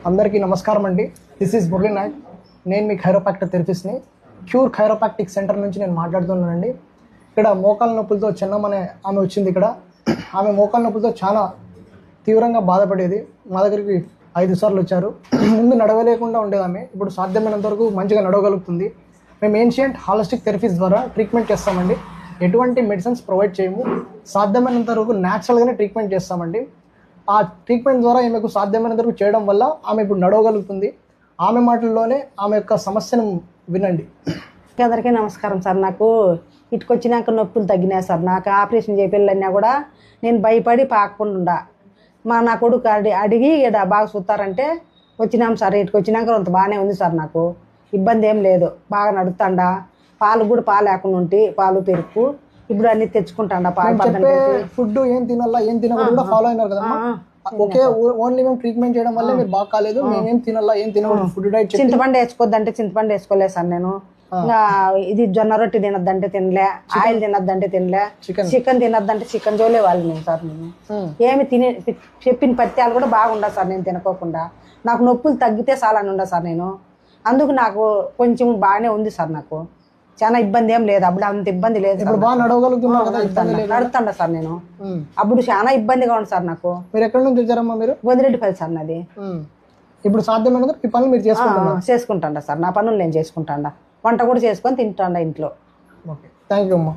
అందరికీ నమస్కారం అండి. This is Murali Nayak. నేను మీ ఖైరోపాక్టర్ థెరపిస్ట్ని. క్యూర్ ఖైరోపాక్టిక్ సెంటర్ నుంచి నేను మాట్లాడుతున్నానండి. ఇక్కడ మోకాల నొప్పులతో చిన్నమనే ఆమె వచ్చింది. ఇక్కడ ఆమె మోకాల నొప్పులతో చాలా తీవ్రంగా బాధపడేది. మా దగ్గరికి 5 సార్లు వచ్చారు. ముందు నడవలేకుండా ఉండేది ఆమె. ఇప్పుడు సాధ్యమైనంత వరకు మంచిగా నడవగలుగుతుంది. మేము ఏన్షియంట్ హాలిస్టిక్ థెరపీస్ ద్వారా ట్రీట్మెంట్ చేస్తామండి. ఎటువంటి మెడిసిన్స్ ప్రొవైడ్ చేయము. సాధ్యమైనంత వరకు న్యాచురల్గానే ట్రీట్మెంట్ చేస్తామండి. ఆ ట్రీట్మెంట్ ద్వారా ఈమెకు సాధ్యమైనంత వరకు చేయడం వల్ల ఆమె ఇప్పుడు నడవగలుగుతుంది. ఆమె మాటల్లోనే ఆమె యొక్క సమస్యను వినండి. అందరికీ నమస్కారం సార్. నాకు ఇటుకొచ్చినాక నొప్పులు తగ్గినాయి సార్. నాకు ఆపరేషన్ చేయాలన్నా కూడా నేను భయపడి పాకకుండా నా కొడుకు అడిగి ఇక్కడ బాగా చూస్తారంటే వచ్చినాం సార్. ఇటుకొచ్చినాక కొంత బాగానే ఉంది సార్. నాకు ఇబ్బంది ఏం లేదు. బాగా నడుస్తాండా. పాలు కూడా పాలు లేకుండా ఉంటే పాలు పెరుగు ఇప్పుడు అన్ని తెచ్చుకుంటాండా. ఫుడ్ ఏం తినాలా ఏం తినకూడదు ఫాలో అయినారు కదా. ఓకే, ఓన్లీ మేము ట్రీట్మెంట్ చేయడం వల్ల మీరు బాగా కాలేదు. మేమేం తినాలా ఏం తినకూడదు ఫుడ్ డైట్. చింతపండు వేసుకోవద్దంటే చింతపండు వేసుకోలేదు సార్. నేను ఇంకా ఇది జొన్న రొట్టి తినద్దంటే తినలే, ఆయిల్ తినద్దంటే తినలే, చికెన్ తినద్దంటే చికెన్ జోలే వాళ్ళు నేను సార్. నేను ఏమి చెప్పిన పత్యాలు కూడా బాగుండదు సార్. నేను తినకోకుండా నాకు నొప్పులు తగ్గితే చాలని ఉండదు సార్. నేను అందుకు నాకు కొంచెం బాగానే ఉంది సార్. నాకు చాలా ఇబ్బంది ఏం లేదు. అప్పుడు అంత ఇబ్బంది లేదు. నడుతుండ సార్. నేను అప్పుడు చాలా ఇబ్బందిగా ఉంది సార్. నాకు మీరు ఎక్కడి నుంచి వచ్చారమ్మా? మీరు గొందిరెడ్డిపల్లి సార్ నాది. ఇప్పుడు సాధ్యమైన ఈ పనులు మీరు చేసుకుంటాండా సార్. నా పనులు నేను చేసుకుంటాండా. వంట కూడా చేసుకొని తింటాండా ఇంట్లో. ఓకే, థ్యాంక్ యూ అమ్మా.